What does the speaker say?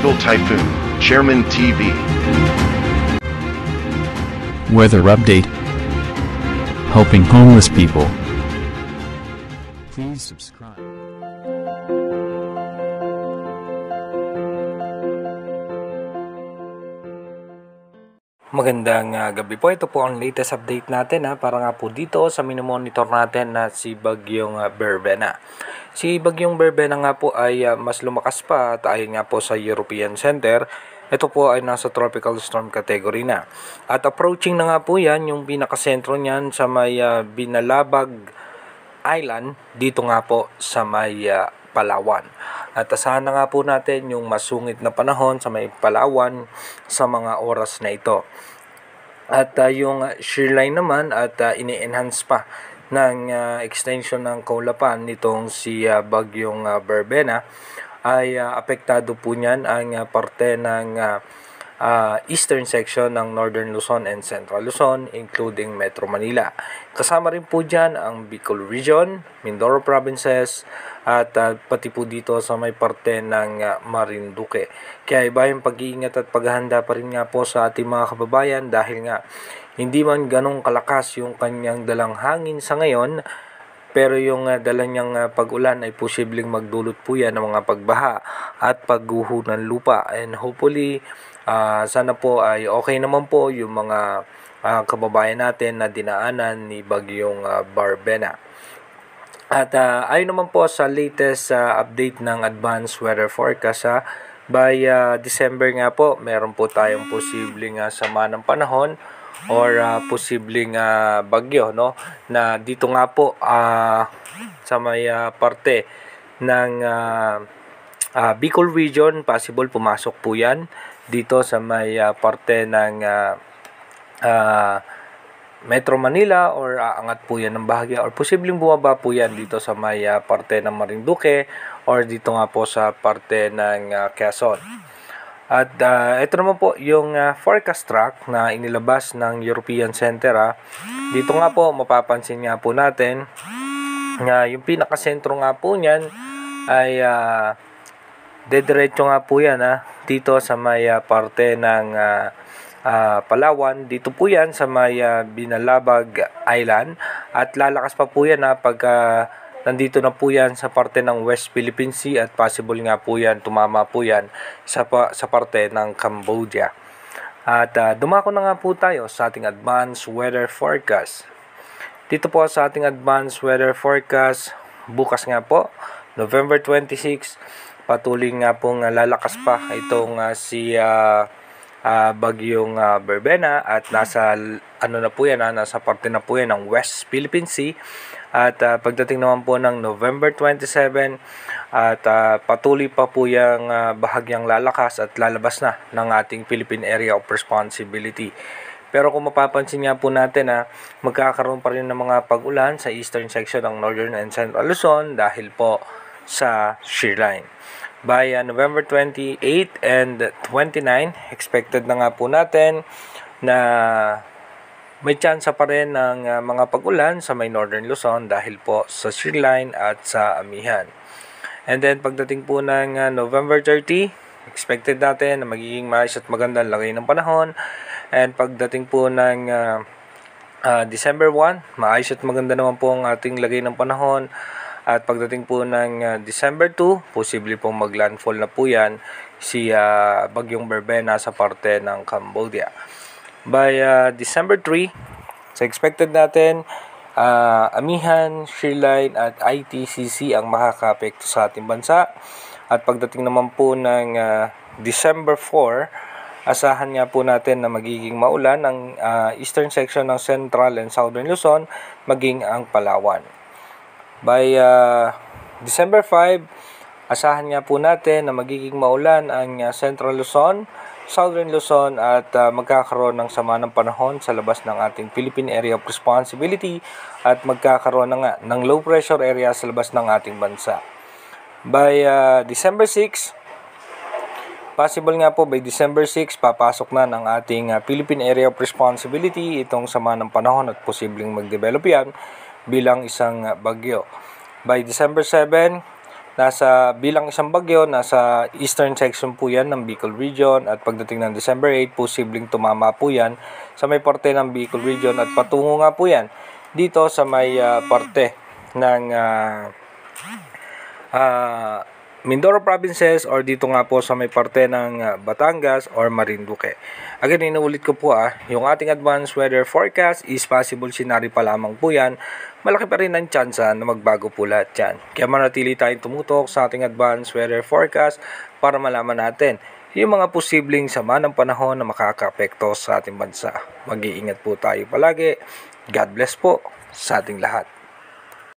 Global Typhoon, Chairman TV. Weather update. Helping homeless people. Please subscribe. Magandang gabi po. Ito po ang latest update natin para nga po dito sa minomonitor natin na si Bagyong Berbena. Si Bagyong Berbena nga po ay mas lumakas pa at ayon nga po sa European Center, ito po ay nasa tropical storm category na. At approaching na nga po yan, yung pinakasentro niyan sa may Binalabag Island, dito nga po sa may Palawan. At asahan na nga po natin yung masungit na panahon sa may Palawan sa mga oras na ito. At yung shearline naman at ini-enhance pa ng extension ng kaulapan nitong si Bagyong Berbena ay apektado po niyan ang parte ng eastern section ng Northern Luzon and Central Luzon, including Metro Manila. Kasama rin po dyan ang Bicol Region, Mindoro Provinces, at pati po dito sa may parte ng Marinduque. Kaya iba yung pag-iingat at paghahanda pa rin nga po sa ating mga kababayan dahil nga hindi man ganong kalakas yung kanyang dalang hangin sa ngayon, pero yung dala niyang pag-ulan ay posibleng magdulot po yan ng mga pagbaha at pagguho ng lupa. And hopefully, sana po ay okay naman po yung mga kababayan natin na dinaanan ni Bagyong Berbena. At ayon naman po sa latest update ng Advanced Weather Forecast, by December nga po, meron po tayong posibleng sama ng panahon or posibleng bagyo, no? Na dito nga po sa may parte ng Bicol Region, possible pumasok po yan dito sa may parte ng Metro Manila or aangat po yan ng bahagya or posibleng bumaba po yan dito sa may parte ng Marinduque or dito nga po sa parte ng Quezon. At ito naman po yung forecast track na inilabas ng European Center. Dito nga po mapapansin nga po natin na yung pinakasentro nga po niyan ay dediretso nga po yan dito sa may parte ng Palawan. Dito po yan sa may Binalabag Island at lalakas pa po yan pagka nandito na po yan sa parte ng West Philippine Sea at possible nga po yan, tumama po yan sa parte ng Cambodia. At dumako na nga po tayo sa ating Advanced Weather Forecast. Dito po sa ating Advanced Weather Forecast, bukas nga po, November 26, patuloy nga pong lalakas pa itong si Bagyong Berbena at nasa na po yan, nasa parte na po yan ng West Philippine Sea. At pagdating naman po ng November 27 at patuloy pa po yung bahagyang lalakas at lalabas na ng ating Philippine Area of Responsibility. Pero kung mapapansin nga po natin magkakaroon pa rin ng mga pag-ulan sa eastern section ng Northern and Central Luzon dahil po sa shearline. By November 28 and 29, expected na nga po natin na may tsansa pa rin ng mga pag-ulan sa may Northern Luzon dahil po sa shearline at sa amihan. And then pagdating po ng November 30, expected natin na magiging maayos at maganda ang lagay ng panahon. And pagdating po ng December 1, maayos at maganda naman po ang ating lagay ng panahon. At pagdating po ng December 2, posible pong maglandfall na po yan si Bagyong Berbena sa parte ng Cambodia. By December 3, so expected natin amihan, shearline at ITCC ang makaka-apekto sa ating bansa. At pagdating naman po ng December 4, asahan nga po natin na magiging maulan ang eastern section ng Central and Southern Luzon, maging ang Palawan. By December 5, asahan nga po natin na magiging maulan ang Central Luzon, Southern Luzon at magkakaroon ng sama ng panahon sa labas ng ating Philippine Area of Responsibility at magkakaroon na nga ng low pressure area sa labas ng ating bansa. By December 6, possible nga po by December 6, papasok na ng ating Philippine Area of Responsibility itong sama ng panahon at posibleng mag-develop yan bilang isang bagyo. By December 7, bilang isang bagyo, nasa eastern section po yan ng Bicol Region, at pagdating ng December 8, posibleng tumama po yan sa may parte ng Bicol Region at patungo nga po yan dito sa may parte ng Mindoro Provinces, or dito nga po sa may parte ng Batangas or Marinduque. Again, inuulit ko po yung ating advanced weather forecast is possible scenario pa lamang po yan. Malaki pa rin ang tsansa na magbago po lahat yan. Kaya manatili tayong tumutok sa ating advanced weather forecast para malaman natin yung mga posibleng sama ng panahon na makaka-apekto sa ating bansa. Mag-iingat po tayo palagi. God bless po sa ating lahat.